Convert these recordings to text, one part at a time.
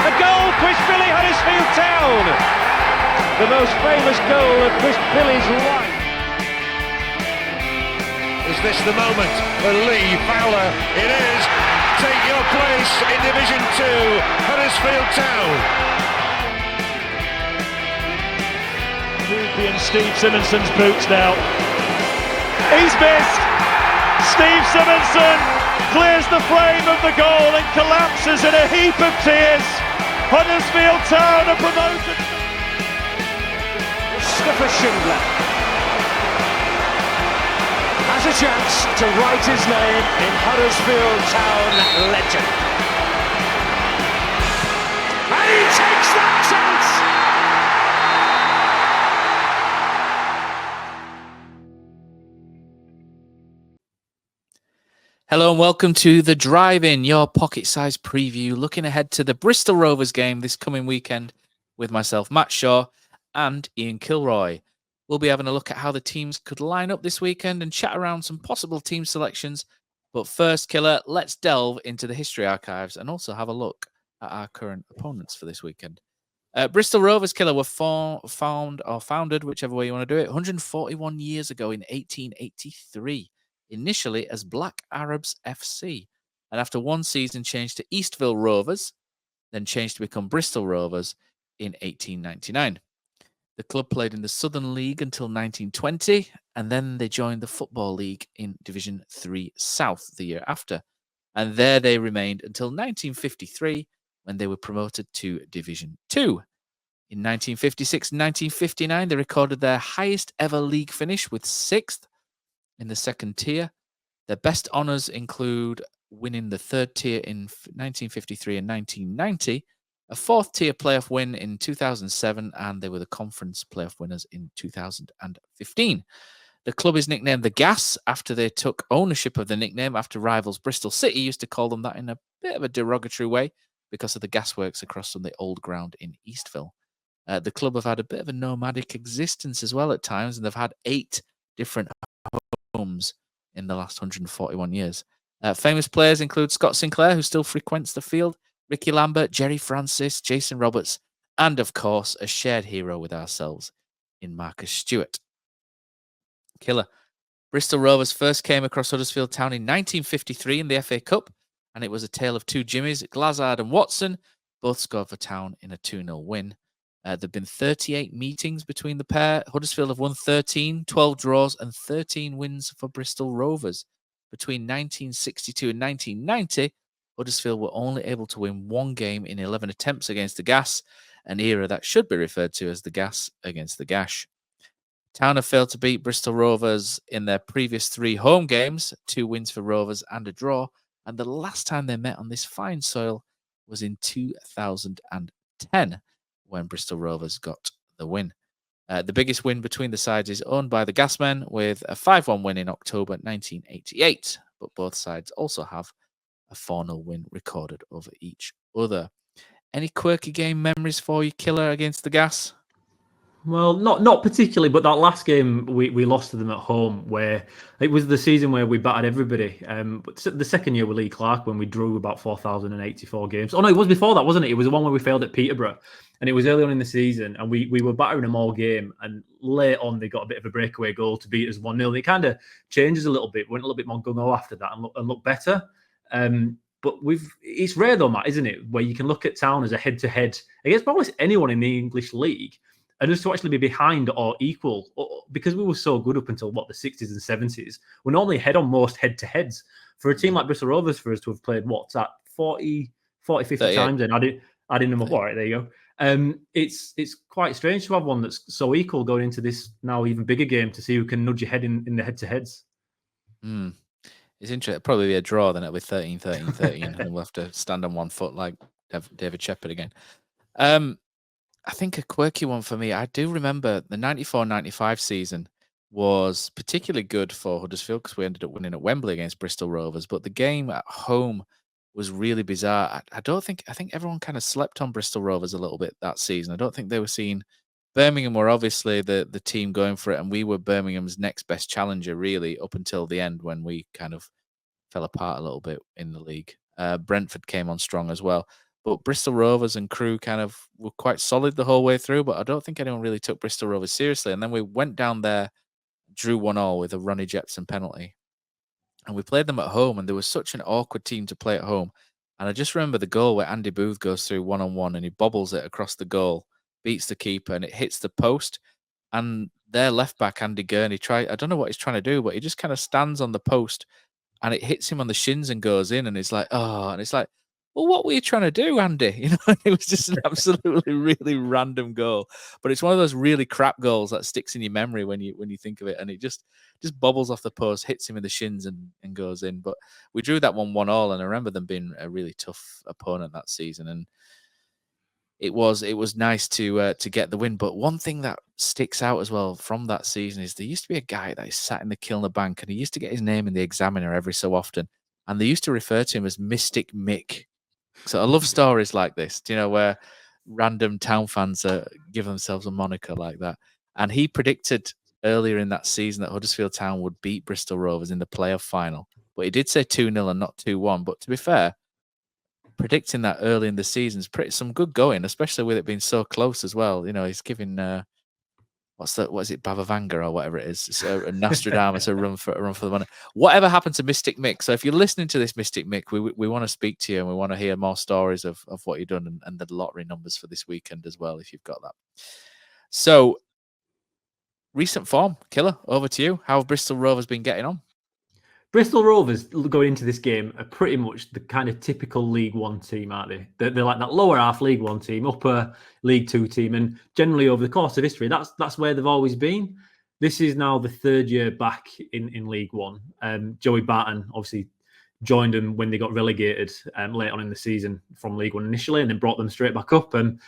A goal, Chris Billy, Huddersfield Town. The most famous goal of Chris Billy's life. Is this the moment for Lee Fowler? It is. Take your place in Division 2, Huddersfield Town. Ruby and Steve Simonson's boots now. He's missed. Steve Simonson clears the frame of the goal and collapses in a heap of tears. Huddersfield Town are promoted. Mustafa Schindler has a chance to write his name in Huddersfield Town legend. And he takes that chance! Hello and welcome to The Drive-In, your pocket-sized preview, looking ahead to the Bristol Rovers game this coming weekend with myself, Matt Shaw, and Ian Kilroy. We'll be having a look at how the teams could line up this weekend and chat around some possible team selections. But first, Killer, let's delve into the history archives and also have a look at our current opponents for this weekend. Bristol Rovers, Killer, were founded, whichever way you want to do it, 141 years ago in 1883. Initially as Black Arabs FC, and after one season changed to Eastville Rovers, then changed to become Bristol Rovers in 1899. The club played in the Southern League until 1920, and then they joined the Football League in Division 3 South the year after. And there they remained until 1953, when they were promoted to Division 2. In 1956 and 1959, they recorded their highest ever league finish with 6th in the second tier. Their best honours include winning the third tier in 1953 and 1990, a fourth tier playoff win in 2007, and they were the conference playoff winners in 2015. The club is nicknamed the Gas after they took ownership of the nickname after rivals Bristol City used to call them that in a bit of a derogatory way because of the gasworks across from the old ground in Eastville. The club have had a bit of a nomadic existence as well at times, and they've had 8 different homes in the last 141 years. Famous players include Scott Sinclair, who still frequents the field, Ricky Lambert, Jerry Francis, Jason Roberts, and of course, a shared hero with ourselves in Marcus Stewart. Killer. Bristol Rovers first came across Huddersfield Town in 1953 in the FA Cup, and it was a tale of two Jimmies, Glazard and Watson, both scored for Town in a 2-0 win. There have been 38 meetings between the pair. Huddersfield have won 13, 12 draws, and 13 wins for Bristol Rovers. Between 1962 and 1990, Huddersfield were only able to win one game in 11 attempts against the Gas, an era that should be referred to as the Gas against the Gash. Town have failed to beat Bristol Rovers in their previous 3 home games, 2 wins for Rovers and a draw, and the last time they met on this fine soil was in 2010. When Bristol Rovers got the win. The biggest win between the sides is owned by the Gasmen with a 5-1 win in October 1988, but both sides also have a 4-0 win recorded over each other. Any quirky game memories for you, Killer, against the Gas? Well, not particularly, but that last game we lost to them at home, where it was the season where we battered everybody. But the second year with Lee Clark, when we drew about 4,084 games. Oh no, it was before that, wasn't it? It was the one where we failed at Peterborough, and it was early on in the season, and we were battering them all game. And late on, they got a bit of a breakaway goal to beat us 1-0. It kind of changes a little bit. Went a little bit more gung-ho after that and look better. But it's rare though, Matt, isn't it, where you can look at Town as a head-to-head against probably anyone in the English league, and just to actually be behind or equal, because we were so good up until, the 60s and 70s. We're normally ahead on most head-to-heads. For a team like Bristol Rovers, for us to have played, 40, 50 times, and adding them up. All right, there you go. It's quite strange to have one that's so equal going into this now even bigger game to see who can nudge ahead in the head-to-heads. It's interesting. It'll probably be a draw, then it'll be 13, and we'll have to stand on one foot like David Shepherd again. I think a quirky one for me, I do remember the 94-95 season was particularly good for Huddersfield because we ended up winning at Wembley against Bristol Rovers, but the game at home was really bizarre. I think everyone kind of slept on Bristol Rovers a little bit that season. I don't think they were seeing Birmingham were obviously the team going for it, and we were Birmingham's next best challenger really up until the end when we kind of fell apart a little bit in the league. Brentford came on strong as well. But Bristol Rovers and crew kind of were quite solid the whole way through, but I don't think anyone really took Bristol Rovers seriously. And then we went down there, drew 1-1 with a Ronnie Jepson penalty. And we played them at home, and there was such an awkward team to play at home. And I just remember the goal where Andy Booth goes through 1-on-1 and he bobbles it across the goal, beats the keeper, and it hits the post. And their left back, Andy Gurney, I don't know what he's trying to do, but he just kind of stands on the post and it hits him on the shins and goes in. And it's like, oh, and it's like, well, what were you trying to do, Andy? You know, it was just an absolutely really random goal. But it's one of those really crap goals that sticks in your memory when you think of it. And it just bobbles off the post, hits him in the shins and goes in. But we drew that 1-1, and I remember them being a really tough opponent that season. And it was nice to get the win. But one thing that sticks out as well from that season is there used to be a guy that sat in the Kilner Bank, and he used to get his name in the Examiner every so often, and they used to refer to him as Mystic Mick. So I love stories like this, you know, where random town fans give themselves a moniker like that. And he predicted earlier in that season that Huddersfield Town would beat Bristol Rovers in the playoff final, but he did say 2-0 and not 2-1. But to be fair, predicting that early in the season is some good going, especially with it being so close as well. You know, he's giving what is it, Bavavanga or whatever it is, so Nostradamus a run for the money. Whatever happened to Mystic Mick? So if you're listening to this, Mystic Mick, we want to speak to you, and we want to hear more stories of what you've done and the lottery numbers for this weekend as well, if you've got that. So recent form, Killer, over to you. How have Bristol Rovers been getting on? Bristol Rovers going into this game are pretty much the kind of typical League One team, aren't they? They're like that lower half League One team, upper League Two team, and generally over the course of history, that's where they've always been. This is now the third year back in League One. Joey Barton obviously joined them when they got relegated late on in the season from League One initially, and then brought them straight back up. And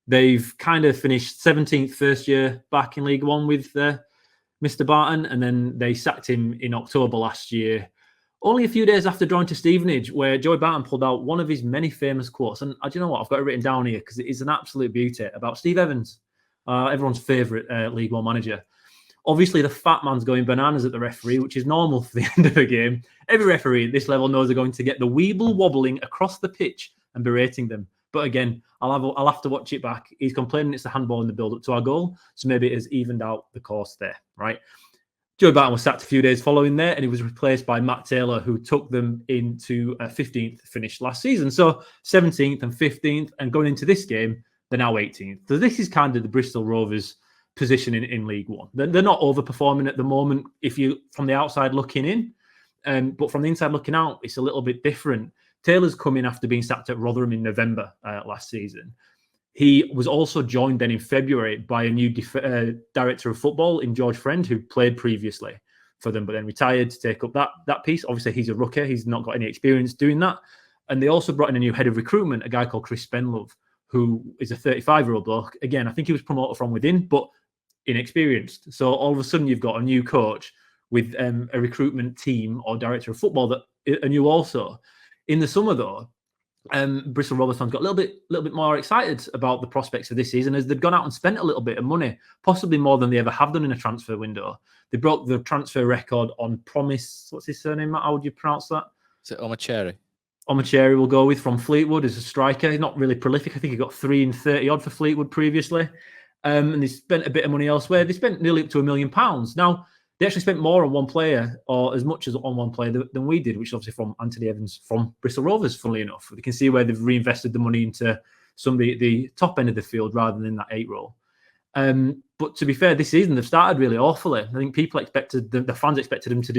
they've kind of finished 17th first year back in League One with Mr. Barton, and then they sacked him in October last year, only a few days after drawing to Stevenage, where Joey Barton pulled out one of his many famous quotes. And do you know what? I've got it written down here because it is an absolute beauty about Steve Evans, everyone's favourite League One manager. Obviously, the fat man's going bananas at the referee, which is normal for the end of a game. Every referee at this level knows they're going to get the weeble wobbling across the pitch and berating them. But again, I'll have to watch it back. He's complaining it's the handball in the build-up to our goal, so maybe it has evened out the course there, right? Joey Barton was sacked a few days following there, and he was replaced by Matt Taylor, who took them into a 15th finish last season. So 17th and 15th, and going into this game, they're now 18th. So this is kind of the Bristol Rovers' position in League One. They're not overperforming at the moment if you from the outside looking in, but from the inside looking out, it's a little bit different. Taylor's come in after being sacked at Rotherham in November last season. He was also joined then in February by a new director of football in George Friend, who played previously for them, but then retired to take up that piece. Obviously, he's a rookie. He's not got any experience doing that. And they also brought in a new head of recruitment, a guy called Chris Spenlove, who is a 35-year-old bloke. Again, I think he was promoted from within, but inexperienced. So all of a sudden, you've got a new coach with a recruitment team or director of football that are new also. In the summer, though, Bristol Rovers fans got a little bit more excited about the prospects of this season as they'd gone out and spent a little bit of money, possibly more than they ever have done in a transfer window. They broke the transfer record on Promise. What's his surname, Matt? How would you pronounce that? Is it Omacheri? Omacheri will go with from Fleetwood as a striker. He's not really prolific. I think he got 3 and 30 odd for Fleetwood previously. And they spent a bit of money elsewhere. They spent nearly up to £1 million. Now, they actually spent more on one player, or as much as on one player than we did, which is obviously from Anthony Evans from Bristol Rovers, funnily enough. You can see where they've reinvested the money into somebody at the top end of the field rather than in that 8 role. But to be fair, this season they've started really awfully. I think people expected the fans expected them to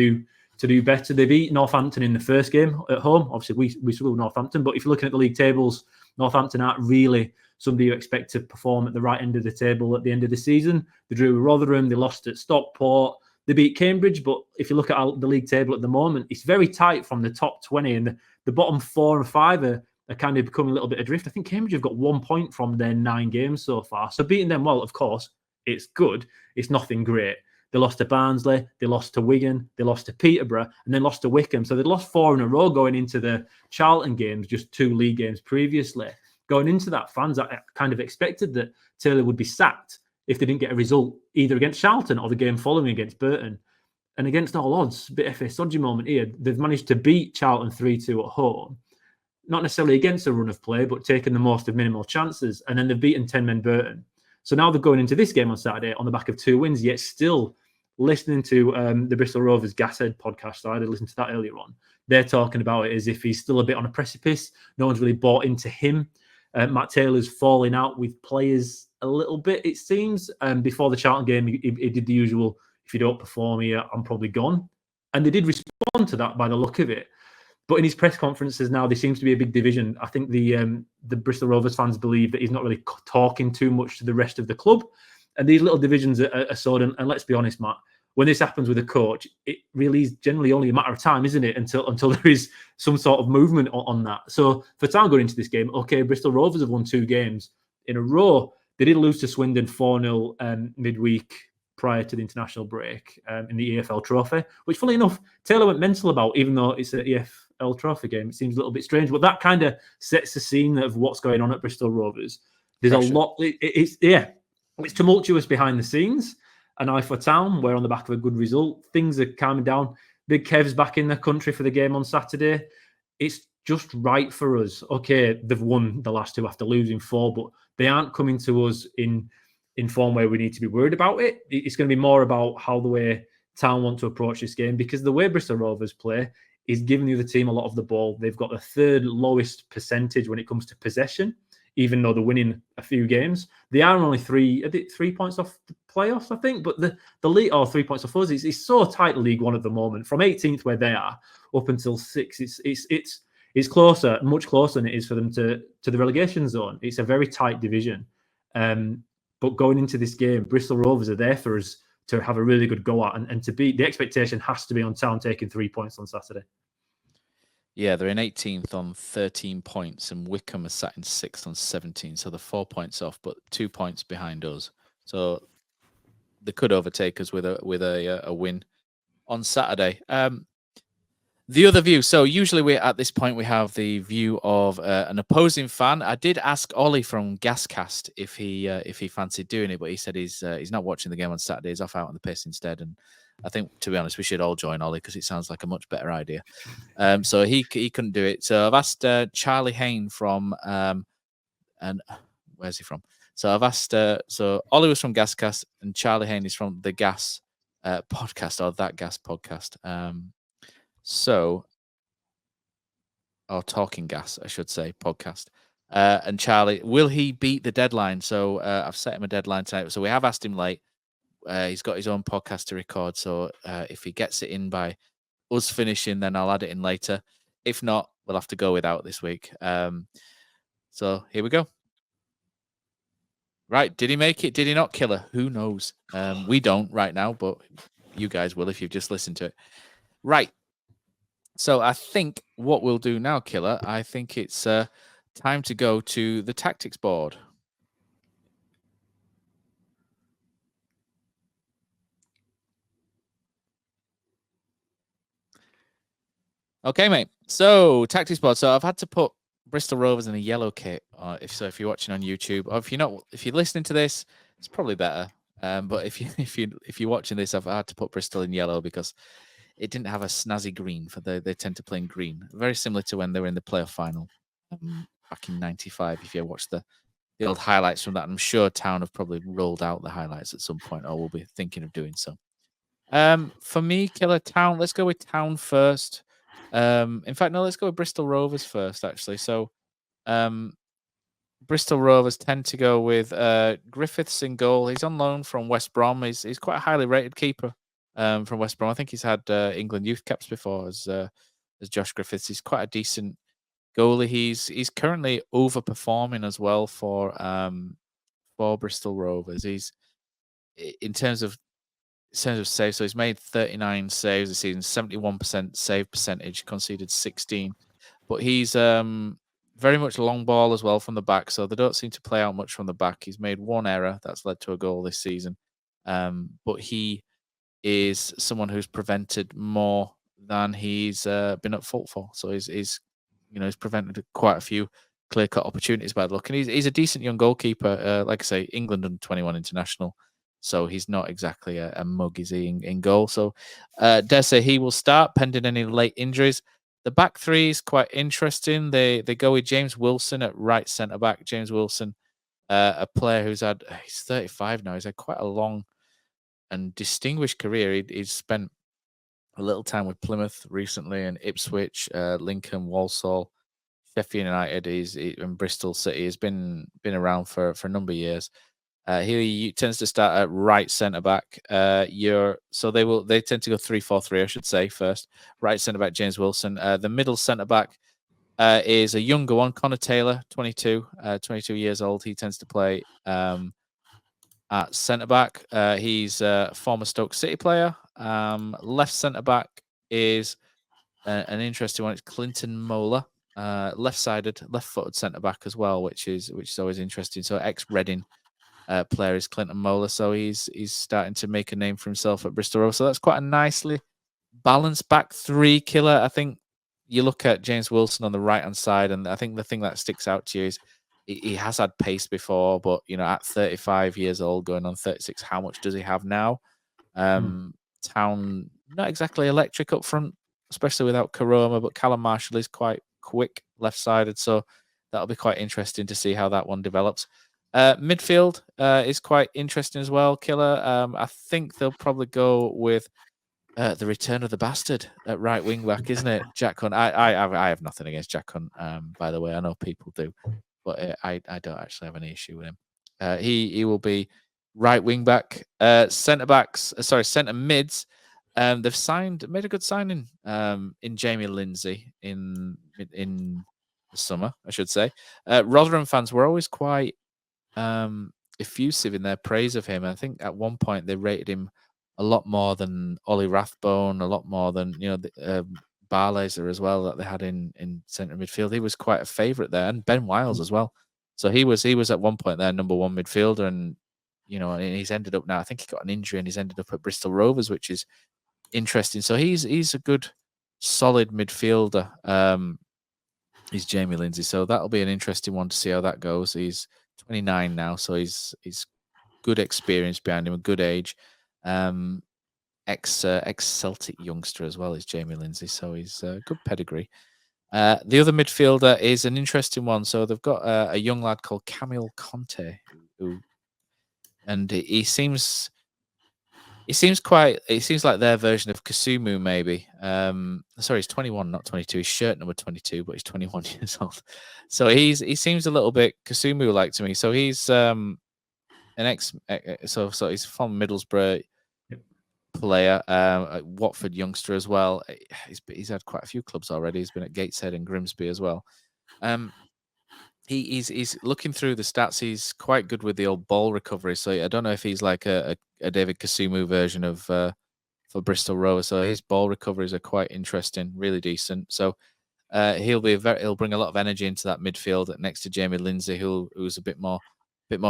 do better. They've beat Northampton in the first game at home. Obviously, we struggled with Northampton, but if you're looking at the league tables, Northampton aren't really somebody you expect to perform at the right end of the table at the end of the season. They drew with Rotherham, they lost at Stockport. They beat Cambridge, but if you look at the league table at the moment, it's very tight from the top 20, and the bottom 4 and 5 are kind of becoming a little bit adrift. I think Cambridge have got 1 point from their 9 games so far. So beating them, well, of course, it's good. It's nothing great. They lost to Barnsley, they lost to Wigan, they lost to Peterborough, and then lost to Wickham. So they'd lost 4 in a row going into the Charlton games, just 2 league games previously. Going into that, fans kind of expected that Taylor would be sacked if they didn't get a result either against Charlton or the game following against Burton. And against all odds, a bit of a Soji moment here, they've managed to beat Charlton 3-2 at home. not necessarily against a run of play, but taking the most of minimal chances. And then they've beaten 10-men Burton. So now they're going into this game on Saturday on the back of 2 wins, yet still listening to the Bristol Rovers Gashead podcast. So I listened to that earlier on. They're talking about it as if he's still a bit on a precipice. No one's really bought into him. Matt Taylor's falling out with players a little bit, it seems. Before the Charlton game, he did the usual, if you don't perform here, I'm probably gone. And they did respond to that by the look of it. But in his press conferences now, there seems to be a big division. I think the Bristol Rovers fans believe that he's not really talking too much to the rest of the club. And these little divisions are sort of, and let's be honest, Matt, when this happens with a coach, it really is generally only a matter of time, isn't it, until there is some sort of movement on that. So for Town going into this game, okay, Bristol Rovers have won 2 games in a row. They did lose to Swindon 4-0 midweek prior to the international break in the EFL Trophy, which, funnily enough, Taylor went mental about, even though it's an EFL Trophy game. It seems a little bit strange, but that kind of sets the scene of what's going on at Bristol Rovers. There's a lot. It's tumultuous behind the scenes. And now for Town, we're on the back of a good result. Things are calming down. Big Kev's back in the country for the game on Saturday. It's just right for us. Okay, they've won the last 2 after losing 4, but they aren't coming to us in form where we need to be worried about it. It's going to be more about how the way Town want to approach this game, because the way Bristol Rovers play is giving the other team a lot of the ball. They've got the 3rd lowest percentage when it comes to possession, even though they're winning a few games. They are only 3 points off the playoffs, I think, but the league, 3 points off us, it's so tight, League One at the moment. From 18th where they are up until 6th, it's closer, much closer than it is for them to the relegation zone. It's a very tight division. But going into this game, Bristol Rovers are there for us to have a really good go at, and to beat. The expectation has to be on Town taking 3 points on Saturday. Yeah, they're in 18th on 13 points, and Wickham are sat in 6th on 17. So they're 4 points off, but 2 points behind us. So they could overtake us with a win on Saturday. The other view. So usually at this point we have the view of an opposing fan. I did ask Ollie from Gascast if he fancied doing it, but he said he's not watching the game on Saturday. He's off out on the piss instead. And I think, to be honest, we should all join Ollie because it sounds like a much better idea. So he couldn't do it. So I've asked Charlie Hayne from and where's he from? So I've asked. So Ollie was from Gascast, and Charlie Hayne is from the Gas podcast, or That Gas podcast. Or Talking Gas, I should say, podcast. And Charlie, will he beat the deadline? So I've set him a deadline tonight. So we have asked him late. He's got his own podcast to record. So if he gets it in by us finishing, then I'll add it in later. If not, we'll have to go without this week. So here we go. Right. Did he make it? Did he not, Killer? Who knows? We don't right now, but you guys will if you've just listened to it. Right. So I think what we'll do now, Killer, I think it's time to go to the tactics board. Okay, mate. So tactics board. So I've had to put Bristol Rovers in a yellow kit. If you're watching on YouTube, or if you're listening to this, it's probably better. But if you're watching this, I've had to put Bristol in yellow because it didn't have a snazzy green. They tend to play in green, very similar to when they were in the playoff final back in '95. If you watch the old highlights from that, I'm sure Town have probably rolled out the highlights at some point, or will be thinking of doing so. For me, Killer, Town. Let's go with Town first. In fact, no, let's go with Bristol Rovers first. Actually, so Bristol Rovers tend to go with Griffiths in goal. He's on loan from West Brom. He's quite a highly rated keeper. From West Brom. I think he's had England youth caps before as Josh Griffiths. He's quite a decent goalie. He's currently overperforming as well for Bristol Rovers. He's in terms of saves. So he's made 39 saves this season, 71% save percentage, conceded 16. But he's very much long ball as well from the back. So they don't seem to play out much from the back. He's made one error that's led to a goal this season. But he is someone who's prevented more than he's been at fault for. So he's prevented quite a few clear-cut opportunities by the look. And he's a decent young goalkeeper. Like I say, England under 21 international. So he's not exactly a mug, is he, in goal. So dare say he will start pending any late injuries. The back three is quite interesting. They go with James Wilson at right centre back. James Wilson, a player he's 35 now. He's had quite a long and distinguished career. He's spent a little time with Plymouth recently, and Ipswich, Lincoln, Walsall, Sheffield United. And Bristol City. Has been around for a number of years. He tends to start at right centre back. So they tend to go 3-4-3, I should say, first. Right centre back James Wilson. The middle centre back is a younger one, Connor Taylor, 22 years old. He tends to play at centre back. He's a former Stoke City player. Left centre back is an interesting one. It's Clinton Mola, left-footed centre back as well, which is always interesting. So ex-Reading player is Clinton Mola, so he's starting to make a name for himself at Bristol Rovers. So that's quite a nicely balanced back three, Killer. I think you look at James Wilson on the right-hand side, and I think the thing that sticks out to you is he has had pace before, but at 35 years old, going on 36, how much does he have now? Town, not exactly electric up front, especially without Karoma, but Callum Marshall is quite quick left-sided, so that'll be quite interesting to see how that one develops. Midfield is quite interesting as well, Killer. I think they'll probably go with the return of the bastard at right wing back, isn't it? Jack Hunt. I have nothing against Jack Hunt, by the way. I know people do, but I don't actually have any issue with him. He will be right wing back. Centre mids. They've made a good signing in Jamie Lindsay in the summer, I should say. Rotherham fans were always quite effusive in their praise of him. I think at one point they rated him a lot more than Ollie Rathbone, a lot more than Barlaser as well that they had in centre midfield. He was quite a favourite there, and Ben Wiles as well. So he was at one point their number one midfielder, and and he's ended up now. I think he got an injury and he's ended up at Bristol Rovers, which is interesting. So he's a good, solid midfielder. He's Jamie Lindsay, so that'll be an interesting one to see how that goes. He's 29 now, so he's good experience behind him, a good age. Ex Celtic youngster as well is Jamie Lindsay, so he's a good pedigree. The other midfielder is an interesting one. So they've got a young lad called Camille Conte, and he seems like their version of Kasumu, maybe. Sorry, he's 21, not 22. He's shirt number 22, but he's 21 years old. So he seems a little bit Kasumu-like to me. So he's so he's from Middlesbrough player, a Watford youngster as well. He's had quite a few clubs already. He's been at Gateshead and Grimsby as well. He's looking through the stats. He's quite good with the old ball recovery. So I don't know if he's like a David Kasumu version of for Bristol Rovers. So his ball recoveries are quite interesting, really decent. So he'll bring a lot of energy into that midfield next to Jamie Lindsay, who's a bit more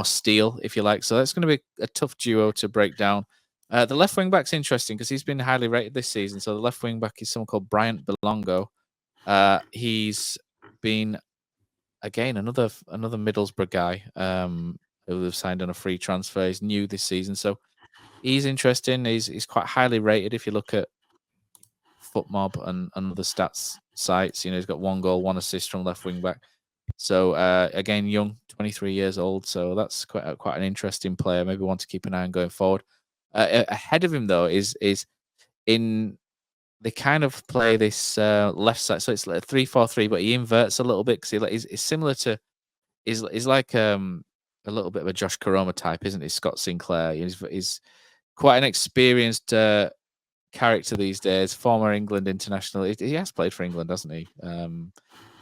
steel, if you like. So that's going to be a tough duo to break down. The left wing back's interesting because he's been highly rated this season. So the left wing back is someone called Bryant Belongo. He's been again another Middlesbrough guy who they've signed on a free transfer. He's new this season, so he's interesting. He's quite highly rated if you look at FootMob and other stats sites. He's got 1 goal, 1 assist from left wing back. So again, young, 23 years old. So that's quite an interesting player. Maybe one to keep an eye on going forward. Ahead of him though is in they kind of play this left side, so it's like a 3-4-3, but he inverts a little bit because he's similar to he's like a little bit of a Josh Karoma type, isn't he? Scott Sinclair. He's quite an experienced character these days. Former England international. He has played for England, hasn't he?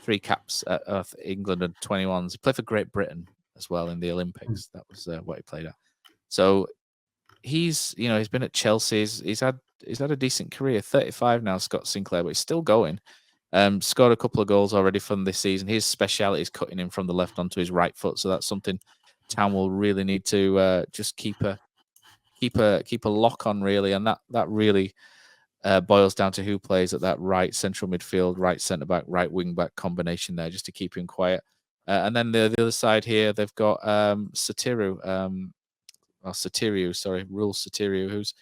3 caps at England and 21s. He played for Great Britain as well in the Olympics. That was what he played at. So he's been at Chelsea. He's had a decent career. 35 now, Scott Sinclair, but he's still going. Scored a couple of goals already from this season. His speciality is cutting him from the left onto his right foot, so that's something Town will really need to just keep a lock on, really, and that really boils down to who plays at that right central midfield, right centre back, right wing back combination there, just to keep him quiet. And then the other side here, they've got Rule Sotirio, who's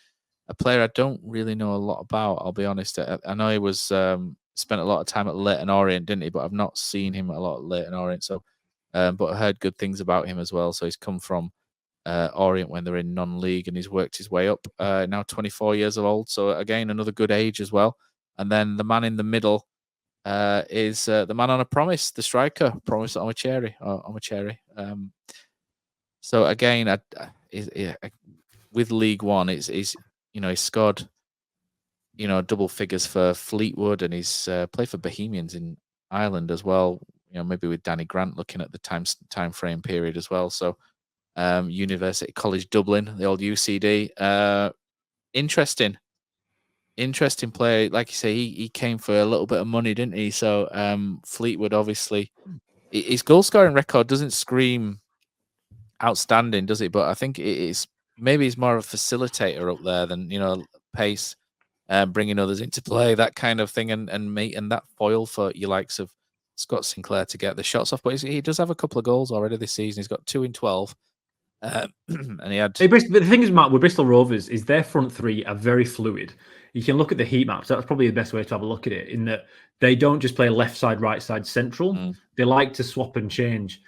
a player I don't really know a lot about. I'll be honest. I know he was spent a lot of time at Leyton Orient, didn't he? But I've not seen him a lot at Leyton Orient. So, but I heard good things about him as well. So he's come from Orient when they're in non-league, and he's worked his way up. Now 24 years old. So again, another good age as well. And then the man in the middle is the man on a promise, the striker, Promise Omacheri. So again, with League One, he's scored double figures for Fleetwood, and he's played for Bohemians in Ireland as well. Maybe with Danny Grant looking at the time frame period as well. So University College Dublin, the old UCD. Interesting player. Like you say, he came for a little bit of money, didn't he? So Fleetwood, obviously, his goal scoring record doesn't scream outstanding, does it? But I think maybe he's more of a facilitator up there than pace, bringing others into play, that kind of thing, and that foil for your likes of Scott Sinclair to get the shots off. But he does have a couple of goals already this season. He's got 2 in 12. And he had. But the thing is, Matt, with Bristol Rovers, is their front three are very fluid. You can look at the heat maps. That's probably the best way to have a look at it, in that they don't just play left side, right side, central. They like to swap and change.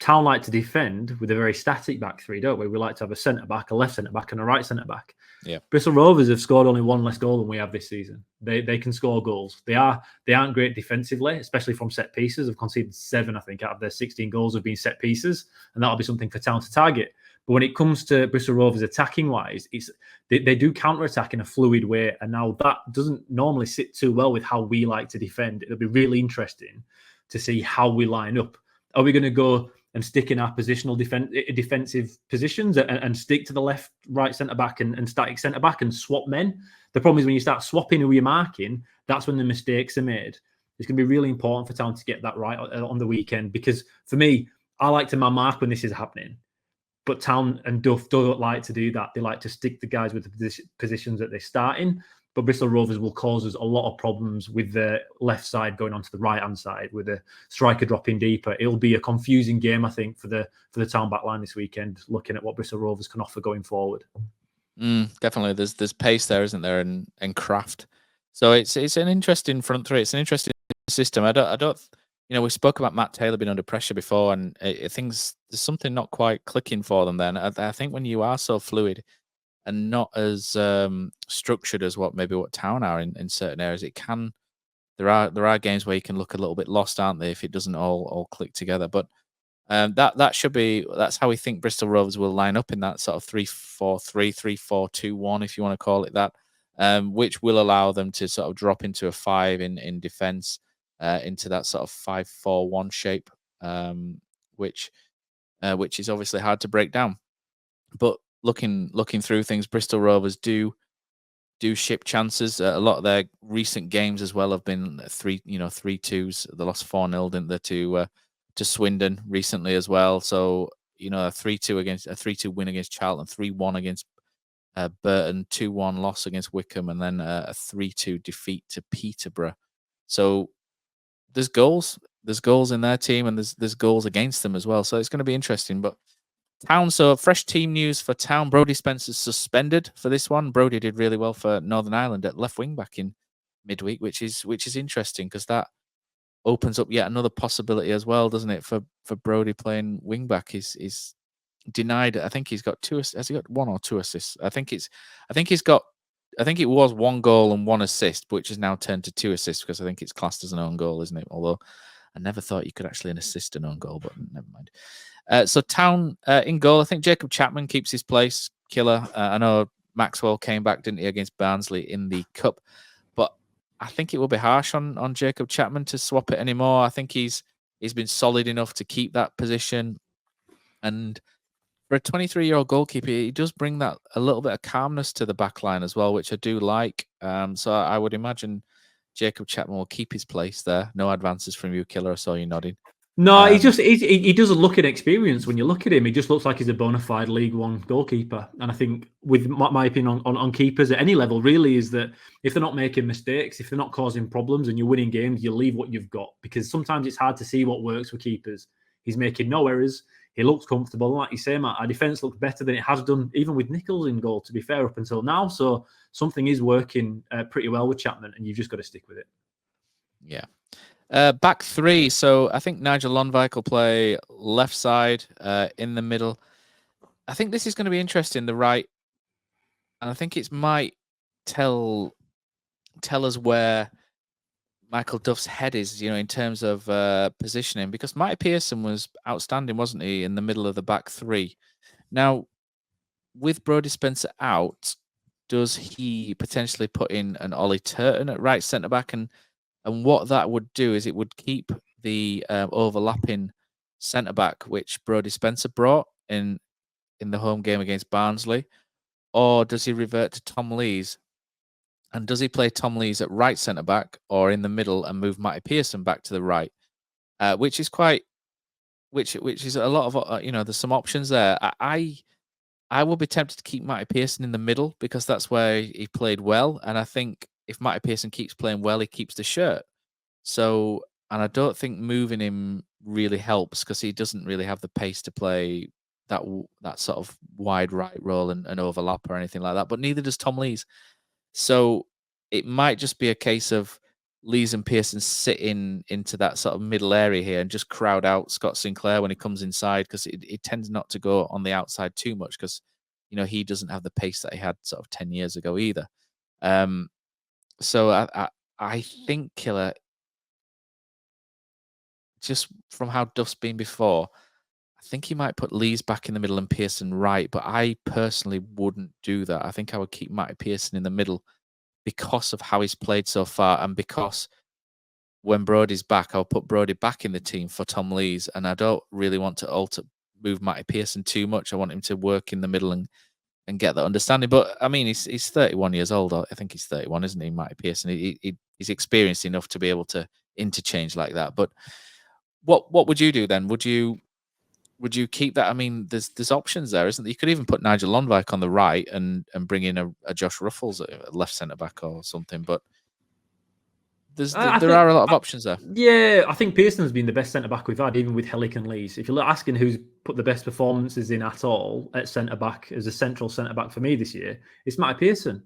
Town like to defend with a very static back three, don't we? We like to have a centre back, a left centre back, and a right centre back. Yeah. Bristol Rovers have scored only 1 less goal than we have this season. They can score goals. They aren't great defensively, especially from set pieces. They've conceded 7, I think, out of their 16 goals have been set pieces, and that'll be something for Town to target. But when it comes to Bristol Rovers attacking wise, they do counter attack in a fluid way, and now that doesn't normally sit too well with how we like to defend. It'll be really interesting to see how we line up. Are we going to go and stick in our positional defensive positions and stick to the left, right centre back and static centre back and swap men? The problem is when you start swapping who you're marking, that's when the mistakes are made. It's going to be really important for Town to get that right on the weekend, because for me, I like to mark when this is happening. But Town and Duff don't like to do that. They like to stick the guys with the positions that they start in. But Bristol Rovers will cause us a lot of problems with the left side going onto the right-hand side, with the striker dropping deeper. It'll be a confusing game, I think, for the Town back line this weekend, looking at what Bristol Rovers can offer going forward. Definitely. There's pace there, isn't there, and craft. So it's an interesting front three. It's an interesting system. I don't we spoke about Matt Taylor being under pressure before, and there's something not quite clicking for them then. I think when you are so fluid and not as structured as what Town are in certain areas, there are games where you can look a little bit lost, aren't they, if it doesn't all click together. But that's how we think Bristol Rovers will line up in that sort of 3-4-3, 3-4-2-1, if you want to call it that, which will allow them to sort of drop into a 5 in defence, into that sort of 5-4-1 shape, which is obviously hard to break down. But looking through things, Bristol Rovers do ship chances. A lot of their recent games as well have been 3-2s. They lost 4-0, didn't they, to Swindon recently as well. So a 3-2 win against Charlton, 3-1 against Burton, 2-1 loss against Wickham, and then a 3-2 defeat to Peterborough. So there's goals in their team, and there's goals against them as well. So it's going to be interesting. But Town, so fresh team news for Town. Brodie Spencer's suspended for this one. Brodie did really well for Northern Ireland at left wing back in midweek, which is interesting, because that opens up yet another possibility as well, doesn't it, for Brodie playing wing back. He's denied. I think he's got 2. Has he got 1 or 2 assists? I think it was 1 goal and 1 assist, which has now turned to 2 assists, because I think it's classed as an own goal, isn't it? Although I never thought you could actually assist an own goal, but never mind. So Town in goal, I think Jacob Chapman keeps his place. Killer. I know Maxwell came back, didn't he, against Barnsley in the Cup, but I think it will be harsh on Jacob Chapman to swap it anymore. I think he's been solid enough to keep that position, and for a 23-year-old goalkeeper, he does bring that a little bit of calmness to the back line as well, which I do like. So I would imagine Jacob Chapman will keep his place there. No advances from you, Killer. I saw you nodding. No, he doesn't look inexperienced when you look at him. He just looks like he's a bona fide League One goalkeeper. And I think, with my opinion on keepers at any level, really, is that if they're not making mistakes, if they're not causing problems and you're winning games, you leave what you've got. Because sometimes it's hard to see what works with keepers. He's making no errors. He looks comfortable. Like you say, Matt, our defence looks better than it has done, even with Nichols in goal, to be fair, up until now. So something is working pretty well with Chapman, and you've just got to stick with it. Yeah. Back three. So I think Nigel Lonvike will play left side, in the middle. I think this is going to be interesting. The right, and I think it might tell us where Michael Duff's head is, in terms of positioning, because Matty Pearson was outstanding, wasn't he, in the middle of the back three? Now, with Brodie Spencer out, does he potentially put in an Ollie Turton at right centre back? And what that would do is it would keep the overlapping centre back, which Brodie Spencer brought in the home game against Barnsley, or does he revert to Tom Lees? And does he play Tom Lees at right centre back or in the middle and move Matty Pearson back to the right? Which is a lot of there's some options there. I will be tempted to keep Matty Pearson in the middle because that's where he played well, and I think if Matty Pearson keeps playing well, he keeps the shirt. So, and I don't think moving him really helps because he doesn't really have the pace to play that sort of wide right role and overlap or anything like that. But neither does Tom Lees. So it might just be a case of Lees and Pearson sitting into that sort of middle area here and just crowd out Scott Sinclair when he comes inside, because it tends not to go on the outside too much because, he doesn't have the pace that he had sort of 10 years ago either. So I think, Killer, just from how Duff's been before, I think he might put Lees back in the middle and Pearson right, but I personally wouldn't do that. I think I would keep Matty Pearson in the middle because of how he's played so far, and because when Brodie's back, I'll put Brodie back in the team for Tom Lees, and I don't really want to move Matty Pearson too much. I want him to work in the middle and get that understanding. But I mean, he's 31 years old. I think he's 31, isn't he, Matty Pearson? He's experienced enough to be able to interchange like that. But what would you do then? Would you keep that? I mean, there's options there, isn't there? You could even put Nigel Lonvike on the right and bring in a Josh Ruffles at left centre back or something. But there are a lot of options there. Yeah, I think Pearson's been the best centre back we've had, even with Hellick and Lees. If you're asking who's put the best performances in at all at centre back as a central centre back for me this year, it's Matty Pearson.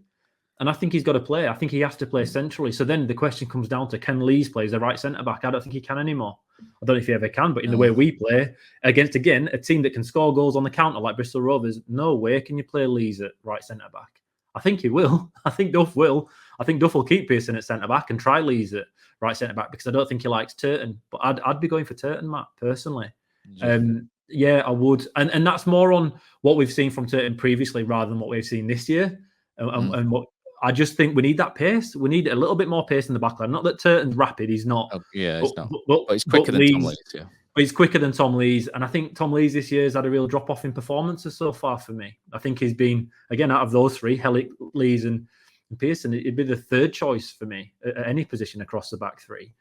And I think he's got to play. I think he has to play centrally. So then the question comes down to, can Lees play as a right centre back? I don't think he can anymore. I don't know if he ever can, but in the way we play against, again, a team that can score goals on the counter like Bristol Rovers, no way can you play Lees at right centre back. I think he will. I think Duff will. I think Duff will keep Pearson at centre back and try Lees at right centre back because I don't think he likes Turton. But I'd be going for Turton, Matt, personally. Yeah, I would. And that's more on what we've seen from Turton previously rather than what we've seen this year. And what I just think we need that pace. We need a little bit more pace in the backline. Not that Turton's rapid, he's not. He's not. But he's quicker than Tom Lees, yeah. But he's quicker than Tom Lees. And I think Tom Lees this year has had a real drop-off in performances so far for me. I think he's been, again, out of those three, Hellick, Lees and Pearson, it'd be the third choice for me at any position across the back three.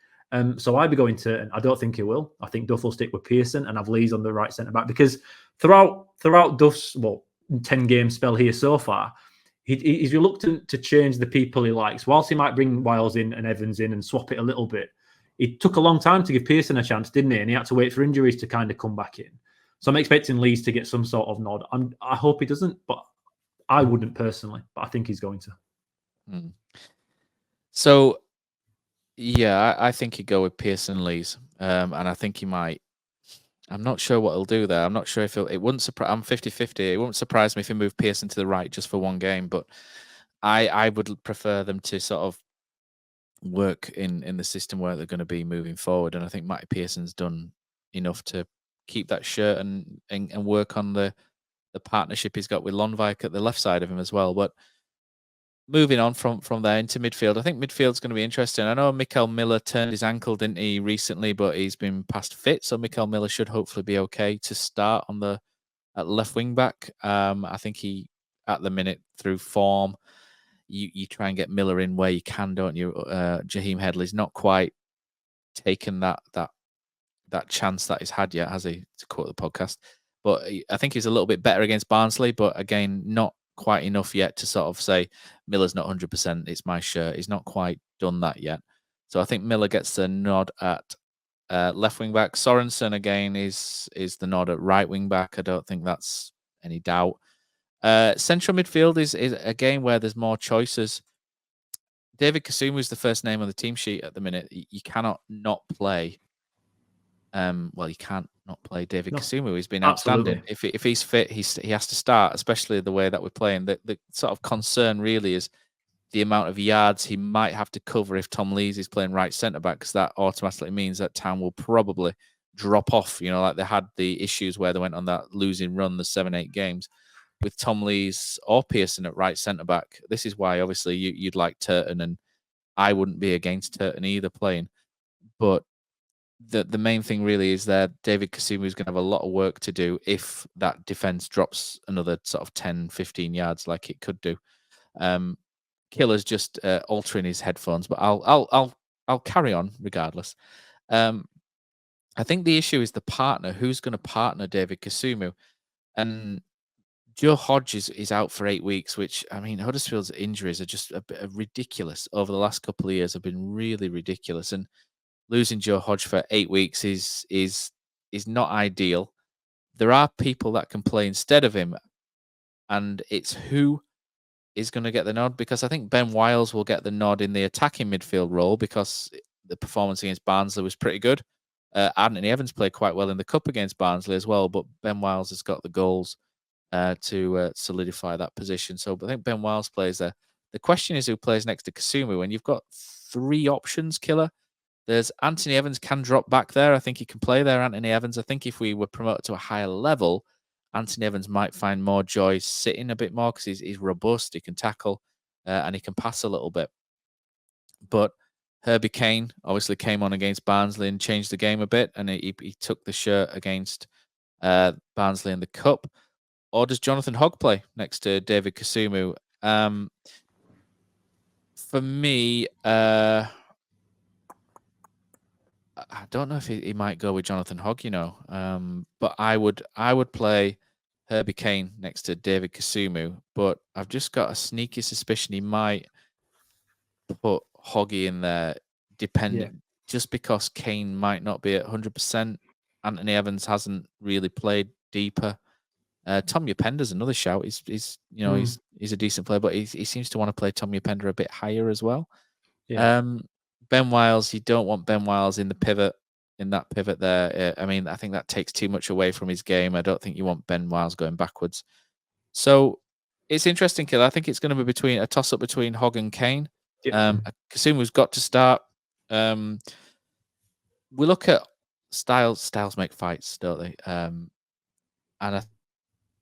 So I'd be going Turton. I don't think he will. I think Duff will stick with Pearson and have Lees on the right centre-back because throughout Duff's, 10-game spell here so far, he's reluctant to change the people he likes. Whilst he might bring Wiles in and Evans in and swap it a little bit, it took a long time to give Pearson a chance, didn't he? And he had to wait for injuries to kind of come back in. So I'm expecting Lees to get some sort of nod. I hope he doesn't, but I wouldn't personally. But I think he's going to. So, yeah, I think he'd go with Pearson Lees. And I think he might. I'm not sure what he'll do there. I'm not sure if it wouldn't surprise. I'm 50-50. It wouldn't surprise me if he moved Pearson to the right just for one game, but I would prefer them to sort of work in the system where they're going to be moving forward. And I think Matty Pearson's done enough to keep that shirt and work on the partnership he's got with Lonvike at the left side of him as well. But moving on from there into midfield, I think midfield's going to be interesting. I know Mikael Miller turned his ankle, didn't he, recently, but he's been past fit, so Mikael Miller should hopefully be okay to start at left wing back. I think he, at the minute, through form, you try and get Miller in where you can, don't you? Jaheim Headley's not quite taken that chance that he's had yet, has he? To quote the podcast, but I think he's a little bit better against Barnsley, but again, not quite enough yet to sort of say Miller's not 100%. It's my shirt. He's not quite done that yet. So I think Miller gets the nod at left wing back. Sorensen again is the nod at right wing back. I don't think that's any doubt. Central midfield is a game where there's more choices. David Kasumu is the first name on the team sheet at the minute. You cannot not play. Well, you can't not play David Kasumu. He's been outstanding. If he's fit, he has to start, especially the way that we're playing. The sort of concern really is the amount of yards he might have to cover if Tom Lees is playing right centre back, because that automatically means that Town will probably drop off. You know, like they had the issues where they went on that losing run, the 7-8 games, with Tom Lees or Pearson at right centre back. This is why obviously you'd like Turton, and I wouldn't be against Turton either playing. But the main thing really is that David Kasumu is going to have a lot of work to do if that defense drops another sort of 10, 15 yards like it could do. Killer's just altering his headphones, but I'll carry on regardless. I think the issue is the partner. Who's going to partner David Kasumu? And Joe Hodge is out for 8 weeks, which, I mean, Huddersfield's injuries are just a bit ridiculous over the last couple of years. Have been really ridiculous, and losing Joe Hodge for 8 weeks is not ideal. There are people that can play instead of him, and it's who is going to get the nod, because I think Ben Wiles will get the nod in the attacking midfield role because the performance against Barnsley was pretty good. Anthony Evans played quite well in the cup against Barnsley as well, but Ben Wiles has got the goals to solidify that position. So I think Ben Wiles plays there. The question is who plays next to Kasumu, and you've got 3 options, Killer. There's Anthony Evans can drop back there. I think he can play there, Anthony Evans. I think if we were promoted to a higher level, Anthony Evans might find more joy sitting a bit more because he's robust, he can tackle, and he can pass a little bit. But Herbie Kane obviously came on against Barnsley and changed the game a bit, and he took the shirt against Barnsley in the cup. Or does Jonathan Hogg play next to David Kasumu? For me, I don't know if he might go with Jonathan Hogg, you know, but I would play Herbie Kane next to David Kasumu, but I've just got a sneaky suspicion he might put Hoggy in there, just because Kane might not be at 100%. Anthony Evans hasn't really played deeper. Tom Yapenda's another shout. He's a decent player, but he seems to want to play Tom Yapenda a bit higher as well. Yeah. Ben Wiles, you don't want Ben Wiles in that pivot there. I mean, I think that takes too much away from his game. I don't think you want Ben Wiles going backwards. So it's interesting, Killer. I think it's going to be a toss-up between Hogg and Kane. Kasumu's got to start. We look at styles make fights, don't they? And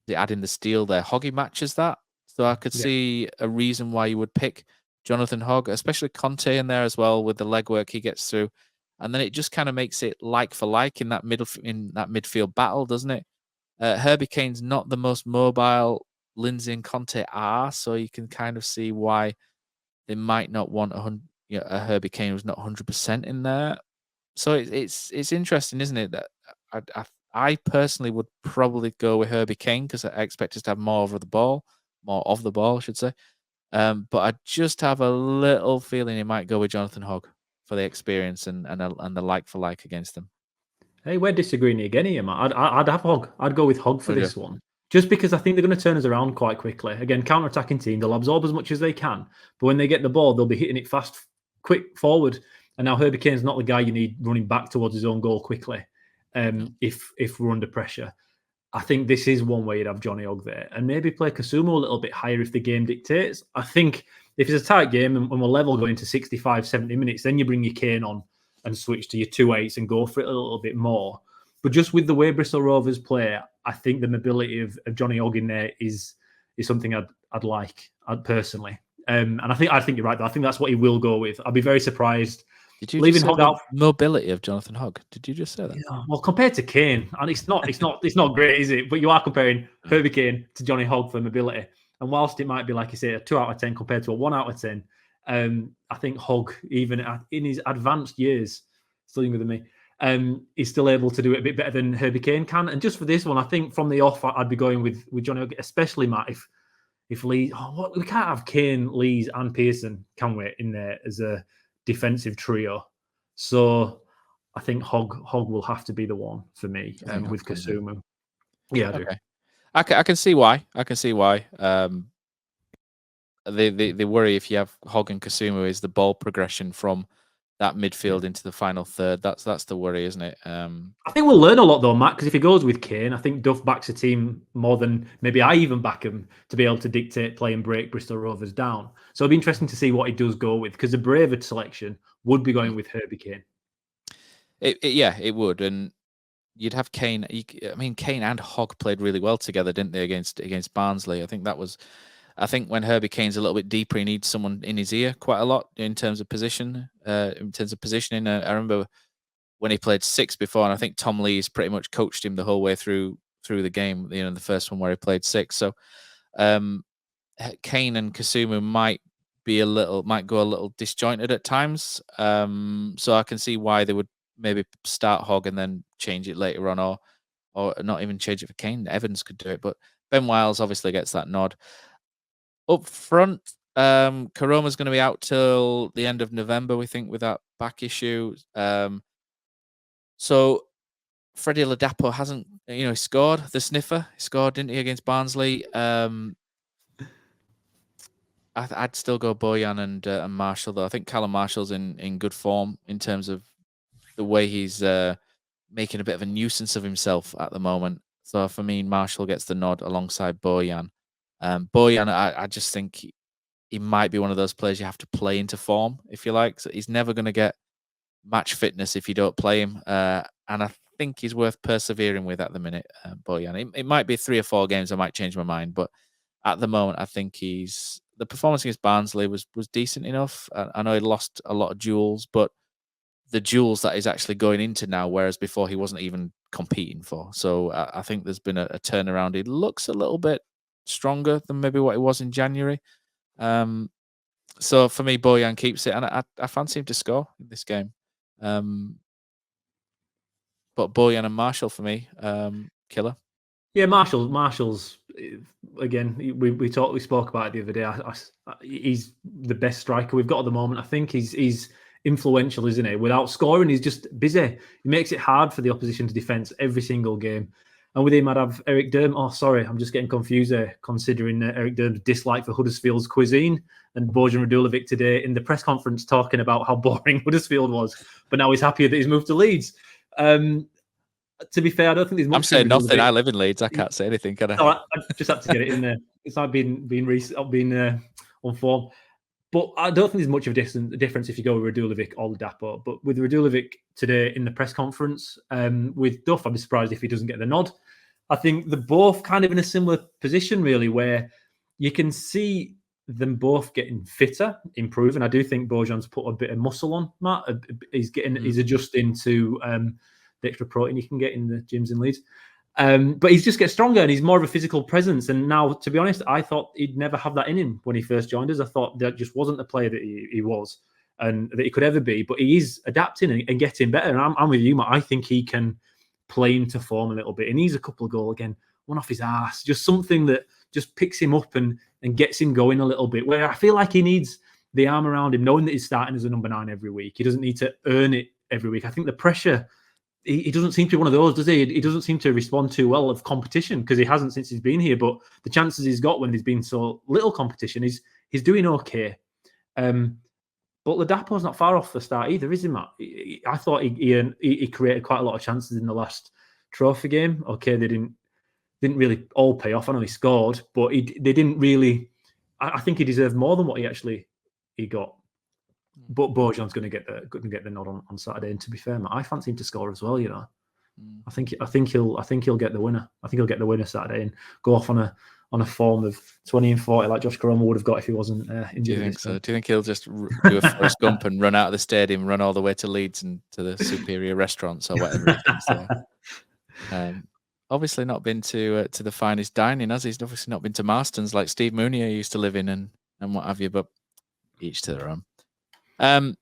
they add in the steel there. Hoggy matches that. So I could see a reason why you would pick Jonathan Hogg, especially Conte in there as well with the legwork he gets through, and then it just kind of makes it like for like in that midfield battle, doesn't it? Herbie Kane's not the most mobile. Lindsay and Conte are, so you can kind of see why they might not want a Herbie Kane who's not 100% in there. So it's interesting, isn't it? That I personally would probably go with Herbie Kane because I expect us to have more of the ball, I should say. But I just have a little feeling he might go with Jonathan Hogg for the experience and the like for like against them. Hey, we're disagreeing again here, Matt. I'd have Hogg. I'd go with Hogg for this one. Just because I think they're going to turn us around quite quickly. Again, counter-attacking team, they'll absorb as much as they can. But when they get the ball, they'll be hitting it fast, quick, forward. And now Herbie Kane's not the guy you need running back towards his own goal quickly if we're under pressure. I think this is one way you'd have Johnny Hogg there. And maybe play Kasumu a little bit higher if the game dictates. I think if it's a tight game and we're level going to 65, 70 minutes, then you bring your Kane on and switch to your 2-8s and go for it a little bit more. But just with the way Bristol Rovers play, I think the mobility of Johnny Hogg in there is something I'd like personally. And I think you're right, though. I think that's what he will go with. I'd be very surprised. Did you leaving Hogg out? Mobility of Jonathan Hogg? Did you just say that? Yeah, well, compared to Kane, and it's not great, is it? But you are comparing Herbie Kane to Johnny Hogg for mobility. And whilst it might be, like you say, a 2 out of 10 compared to a 1 out of 10, I think Hogg, even in his advanced years, still younger than me, is still able to do it a bit better than Herbie Kane can. And just for this one, I think from the off, I'd be going with Johnny Hogg, especially Matt, if Lee, we can't have Kane, Lees, and Pearson, can we, in there as a defensive trio. So I think Hogg will have to be the one for me with Kasumu. Yeah, I do. I can see why. the worry if you have Hogg and Kasumu is the ball progression from that midfield into the final third. That's the worry, isn't it? I think we'll learn a lot though, Matt, because if he goes with Kane, I think Duff backs a team more than maybe I even back him to be able to dictate play and break Bristol Rovers down. So it'll be interesting to see what he does go with, because a braver selection would be going with Herbie Kane. It would, and you'd have Kane. I mean, Kane and Hogg played really well together, didn't they, against Barnsley? I think when Herbie Kane's a little bit deeper, he needs someone in his ear quite a lot in terms of positioning. I remember when he played 6 before, and I think Tom Lee's pretty much coached him the whole way through the game. The first one where he played 6. So Kane and Kasumu might go a little disjointed at times. So I can see why they would maybe start Hogg and then change it later on, or not even change it for Kane. Evans could do it, but Ben Wiles obviously gets that nod. Up front, Karoma's going to be out till the end of November, we think, with that back issue. So Freddie Ladapo hasn't, he scored the sniffer. He scored, didn't he, against Barnsley? I'd still go Bojan and Marshall, though. I think Callum Marshall's in good form in terms of the way he's making a bit of a nuisance of himself at the moment. So for me, Marshall gets the nod alongside Bojan. Bojan, I just think he might be one of those players you have to play into form, if you like. So he's never going to get match fitness if you don't play him. And I think he's worth persevering with at the minute, Bojan. It might be 3 or 4 games I might change my mind, but at the moment, I think the performance against Barnsley was decent enough. I know he lost a lot of duels, but the duels that he's actually going into now, whereas before he wasn't even competing for. So I think there's been a turnaround. He looks a little bit stronger than maybe what he was in January. So for me, Bojan keeps it, and I fancy him to score in this game. But Bojan and Marshall for me, killer. Yeah, Marshall's again. We spoke about it the other day. He's the best striker we've got at the moment. I think he's influential, isn't he? Without scoring, he's just busy. He makes it hard for the opposition to defend every single game. And with him, I'd have Eric Durm. Oh, sorry, I'm just getting confused there, considering Eric Durm's dislike for Huddersfield's cuisine. And Bojan Radulovic today in the press conference talking about how boring Huddersfield was. But now he's happier that he's moved to Leeds. To be fair, I don't think there's much. I'm saying nothing. I live in Leeds. I can't say anything, can I? No, I just have to get it in there. It's not been on form. But I don't think there's much of a difference if you go with Radulovic or Ladapo. But with Radulovic today in the press conference, with Duff, I'd be surprised if he doesn't get the nod. I think they're both kind of in a similar position, really, where you can see them both getting fitter, improving. I do think Bojan's put a bit of muscle on, Matt. He's adjusting to the extra protein you can get in the gyms in Leeds. But he just gets stronger and he's more of a physical presence. And now, to be honest, I thought he'd never have that in him when he first joined us. I thought that just wasn't the player that he was and that he could ever be. But he is adapting and getting better. And I'm with you, Matt. I think he can play into form a little bit. He needs a couple of goals again, one off his ass, just something that just picks him up and gets him going a little bit. Where I feel like he needs the arm around him, knowing that he's starting as a number 9 every week. He doesn't need to earn it every week. I think the pressure. He doesn't seem to be one of those, does he? He doesn't seem to respond too well of competition because he hasn't since he's been here. But the chances he's got when there's been so little competition, he's doing okay. But Ladapo's not far off the start either, is he, Matt? I thought he created quite a lot of chances in the last trophy game. Okay, they didn't really all pay off. I know he scored, but they didn't really. I think he deserved more than what he got. But Bojan's going to get the nod on Saturday. And to be fair, Matt, I fancy him to score as well. I think he'll get the winner. I think he'll get the winner Saturday and go off on a form of 20 and 40 like Josh Karoma would have got if he wasn't injured. Do you think so? Do you think he'll just do a Forrest Gump and run out of the stadium, run all the way to Leeds and to the superior restaurants or whatever he thinks there? Obviously not been to the finest dining, has he? He's obviously not been to Marston's like Steve Mounier used to live in and what have you. But each to their own. I think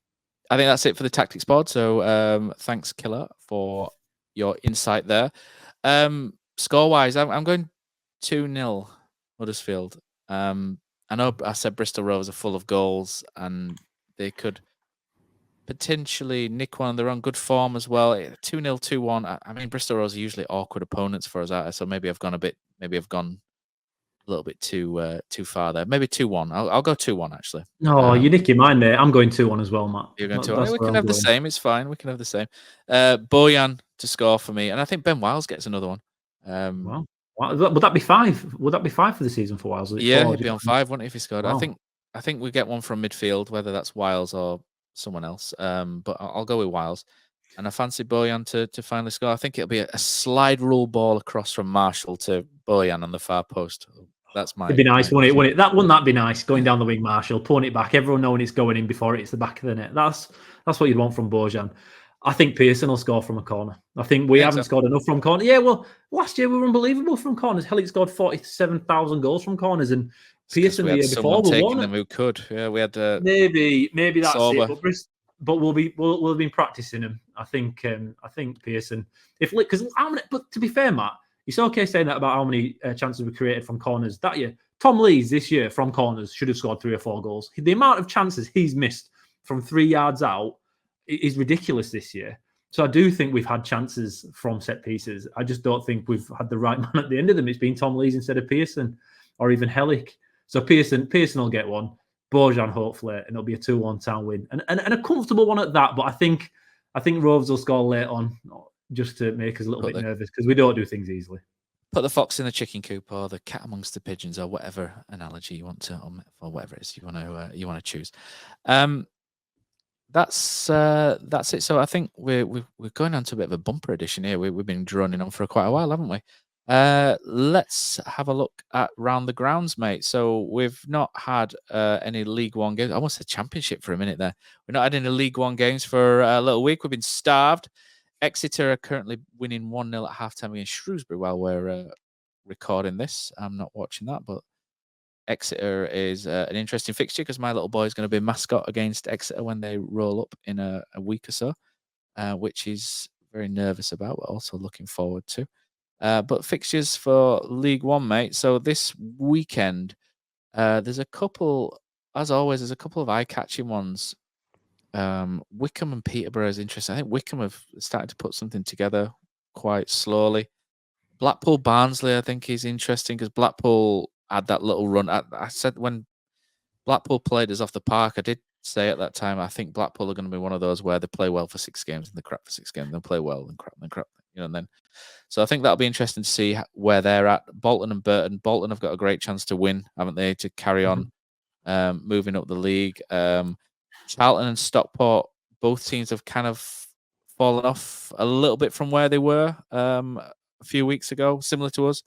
that's it for the tactics pod. So thanks, Killer, for your insight there. Score-wise, I'm going 2-0 Huddersfield. I know I said Bristol Rovers are full of goals and they could potentially nick one. They're on good form as well. 2-0, 2-1. I mean, Bristol Rovers are usually awkward opponents for us, so maybe I've gone a little bit too far there. Maybe 2-1. I'll go 2-1 actually. No, you're nicking mine there. I'm going 2-1 as well, Matt. You're going That's 2-1. We where can I'm have the going. same. It's fine. We can have the same. Bojan to score for me, and I think Ben Wiles gets another one. Wow. Would that be 5? Would that be 5 for the season for Wiles? Yeah, he'd be on 5, wouldn't he, if he scored? Wow. I think we get one from midfield, whether that's Wiles or someone else. But I'll go with Wiles. And I fancy Bojan to finally score. I think it'll be a slide rule ball across from Marshall to Bojan on the far post. That's my. It'd be nice, wouldn't it? Wouldn't that be nice? Going down the wing, Marshall, pulling it back, everyone knowing it's going in before it hits the back of the net. That's what you'd want from Bojan. I think Pearson will score from a corner. I think we haven't scored enough from corners. Yeah, well, last year we were unbelievable from corners. Hell, it scored 47,000 goals from corners, and Pearson the year before we won them who could. Yeah, we had maybe that's Sorba. it. But we'll have been practicing them. I think Pearson. But to be fair, Matt, it's okay saying that about how many chances we created from corners that year. Tom Lees this year from corners should have scored 3 or 4 goals. The amount of chances he's missed from 3 yards out is ridiculous this year. So I do think we've had chances from set pieces. I just don't think we've had the right man at the end of them. It's been Tom Lees instead of Pearson or even Hellick. So Pearson will get one. Bojan hopefully, and it'll be a 2-1 Town win and a comfortable one at that. But I think Rovers will score late on just to make us a little bit nervous because we don't do things easily. Put the fox in the chicken coop or the cat amongst the pigeons or whatever analogy you want to, or whatever it is you want to choose. That's it. So I think we're going on to a bit of a bumper edition here. We've been droning on for quite a while, haven't we? Let's have a look at round the grounds, mate. So we've not had any League One games. I almost said Championship for a minute there. We've not had any League One games for a little week. We've been starved. Exeter are currently winning 1-0 at halftime against Shrewsbury while we're recording this. I'm not watching that, but Exeter is an interesting fixture because my little boy is going to be a mascot against Exeter when they roll up in a week or so, which he's very nervous about, but also looking forward to. But fixtures for League One, mate. So this weekend, there's a couple, as always, there's a couple of eye-catching ones. Wickham and Peterborough is interesting. I think Wickham have started to put something together quite slowly. Blackpool Barnsley, I think, is interesting because Blackpool had that little run. I said when Blackpool played us off the park, I did say at that time, I think Blackpool are going to be one of those where they play well for 6 games and they crap for 6 games. They'll play well and crap, and then. So I think that'll be interesting to see where they're at. Bolton and Burton. Bolton have got a great chance to win, haven't they, to carry on moving up the league. Charlton and Stockport, both teams have kind of fallen off a little bit from where they were a few weeks ago, similar to us.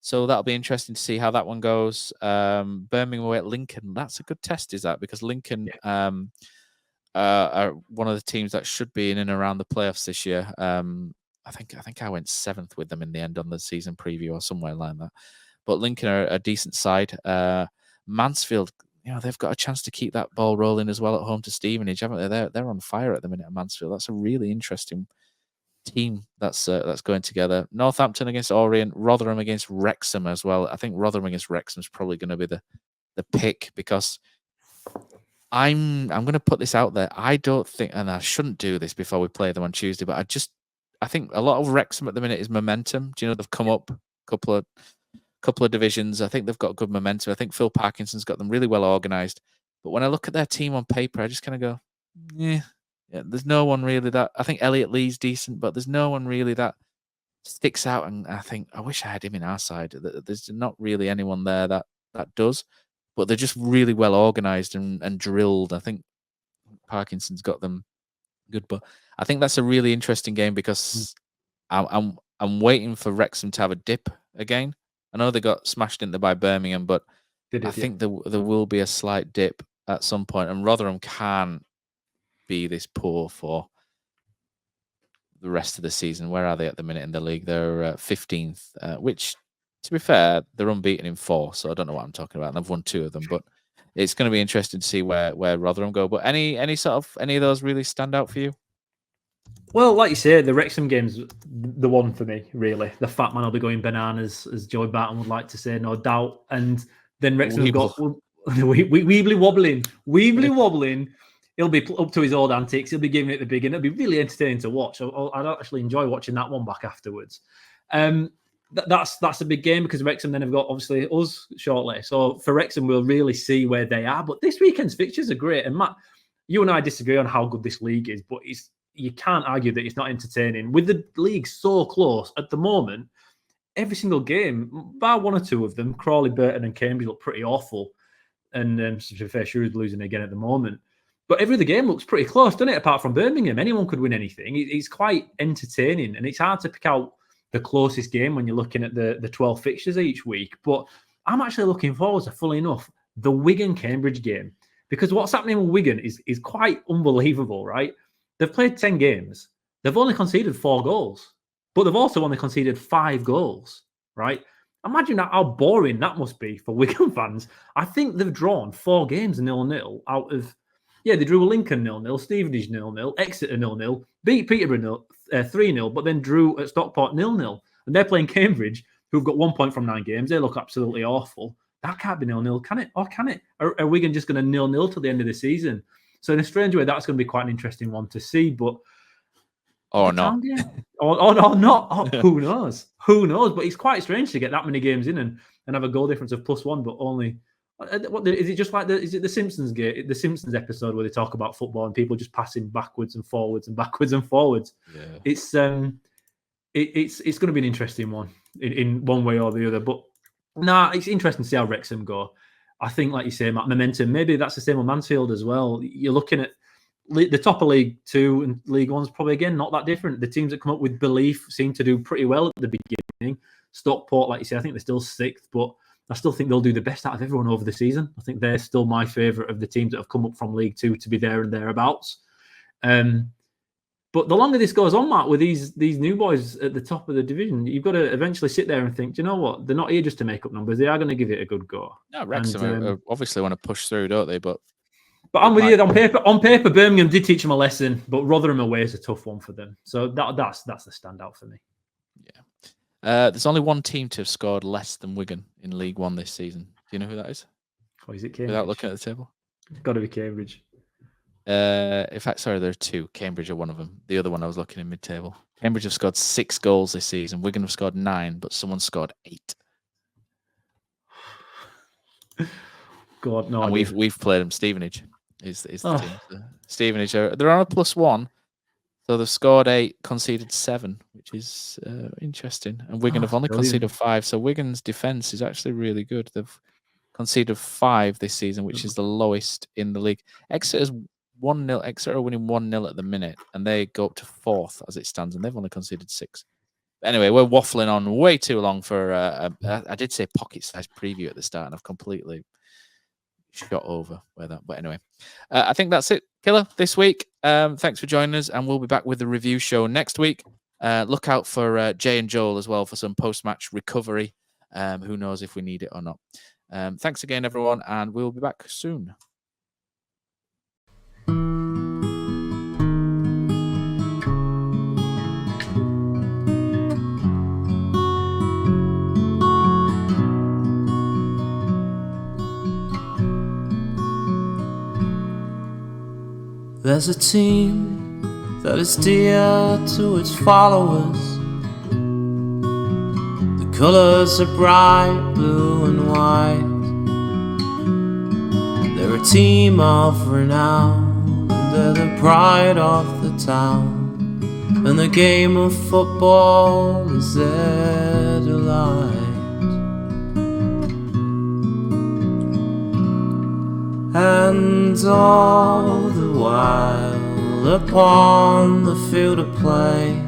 So that'll be interesting to see how that one goes. Birmingham away at Lincoln. That's a good test, is that? Because Lincoln are one of the teams that should be in and around the playoffs this year. I think I went 7th with them in the end on the season preview or somewhere like that. But Lincoln are a decent side. Mansfield, they've got a chance to keep that ball rolling as well at home to Stevenage, haven't they? They're on fire at the minute at Mansfield. That's a really interesting team that's going together. Northampton against Orient, Rotherham against Wrexham as well. I think Rotherham against Wrexham is probably going to be the pick because I'm going to put this out there. I don't think, and I shouldn't do this before we play them on Tuesday, but I think a lot of Wrexham at the minute is momentum. Do you know they've come up a couple of divisions? I think they've got good momentum. I think Phil Parkinson's got them really well organised. But when I look at their team on paper, I just kind of go, yeah, there's no one really that... I think Elliot Lee's decent, but there's no one really that sticks out. And I think, I wish I had him in our side. There's not really anyone there that does. But they're just really well organised and drilled. I think Parkinson's got them good. But I think that's a really interesting game because I'm waiting for Wrexham to have a dip again. I know they got smashed into by Birmingham, but I think there will be a slight dip at some point, and Rotherham can't be this poor for the rest of the season. Where are they at the minute in the league? They're 15th, which, to be fair, they're unbeaten in 4, so I don't know what I'm talking about, and I've won 2 of them, but it's going to be interesting to see where Rotherham go. But any of those really stand out for you? Well, like you say, the Wrexham game's the one for me, really. The fat man will be going bananas, as Joey Barton would like to say, no doubt. And then Wrexham have got weebly wobbling. He'll be up to his old antics. He'll be giving it the big, and it'll be really entertaining to watch. I'd actually enjoy watching that one back afterwards. that's a big game because Wrexham then have got obviously us shortly. So for Wrexham, we'll really see where they are. But this weekend's fixtures are great. And Matt, you and I disagree on how good this league is, but you can't argue that it's not entertaining. With the league so close at the moment, every single game, bar one or two of them, Crawley, Burton, and Cambridge look pretty awful. And to be fair, Shrewsbury's losing again at the moment. But every other game looks pretty close, doesn't it? Apart from Birmingham, anyone could win anything. It's quite entertaining, and it's hard to pick out the closest game when you're looking at the 12 fixtures each week. But I'm actually looking forward to, fully enough, the Wigan-Cambridge game. Because what's happening with Wigan is quite unbelievable, right? They've played 10 games. They've only conceded 4 goals. But they've also only conceded 5 goals, right? Imagine how boring that must be for Wigan fans. I think they've drawn 4 games 0-0 out of... Yeah, they drew Lincoln 0-0, Stevenage 0-0, Exeter 0-0, beat Peterborough 3-0, but then drew at Stockport 0-0. And they're playing Cambridge, who've got 1 point from 9 games. They look absolutely awful. That can't be 0-0, can it? Or can it? Are Wigan just going to 0-0 till the end of the season? So in a strange way, that's going to be quite an interesting one to see. But or not. Or not. Oh, who knows? Who knows? But it's quite strange to get that many games in and have a goal difference of +1, but only... What is it? Just like is it the Simpsons game, the Simpsons episode where they talk about football and people just passing backwards and forwards and backwards and forwards? Yeah. It's going to be an interesting one in one way or the other. But it's interesting to see how Wrexham go. I think, like you say, Matt, momentum. Maybe that's the same with Mansfield as well. You're looking at the top of League 2 and League 1's probably again not that different. The teams that come up with belief seem to do pretty well at the beginning. Stockport, like you say, I think they're still 6th, but I still think they'll do the best out of everyone over the season. I think they're still my favourite of the teams that have come up from League 2 to be there and thereabouts. But the longer this goes on, Matt, with these new boys at the top of the division, you've got to eventually sit there and think, do you know what? They're not here just to make up numbers. They are going to give it a good go. No, Wrexham obviously want to push through, don't they? But I'm with you. On paper, Birmingham did teach them a lesson, but Rotherham away is a tough one for them. So that's the standout for me. Yeah. There's only one team to have scored less than Wigan in League 1 this season. Do you know who that is? Or is it Cambridge? Without looking at the table? It's got to be Cambridge. In fact, sorry, there are 2. Cambridge are one of them. The other one I was looking in mid-table. Cambridge have scored 6 goals this season. Wigan have scored 9, but someone scored 8. God, no. And we've played them. Stevenage is the team. Stevenage they're on a +1. So they've scored 8, conceded 7, which is interesting. And Wigan have only conceded 5. So Wigan's defence is actually really good. They've conceded 5 this season, which is the lowest in the league. Exeter's 1-0. Exeter are winning 1-0 at the minute, and they go up to 4th as it stands, and they've only conceded 6. But anyway, we're waffling on way too long for. I did say pocket-sized preview at the start, and I've completely shot over where that. But anyway, I think that's it, Killer, this week. Thanks for joining us, and we'll be back with the review show next week. Look out for Jay and Joel as well for some post-match recovery. Who knows if we need it or not. Thanks again, everyone, and we'll be back soon. There's a team that is dear to its followers. The colours are bright blue and white. They're a team of renown, and they're the pride of the town. And the game of football is their delight. And all the while upon the field of play,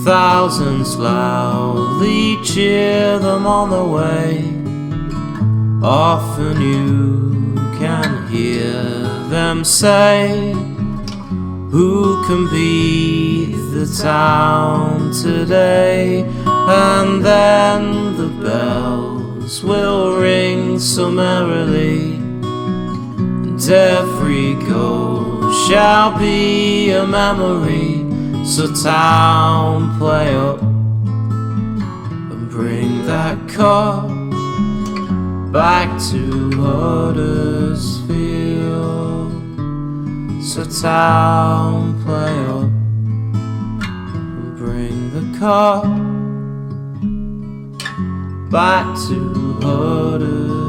thousands loudly cheer them on the way. Often you can hear them say, who can beat the town today? And then the bells will ring so merrily, and every goal shall be a memory. So town, play up and bring that cup back to Huddersfield. So town, play up and bring the cup back to Huddersfield.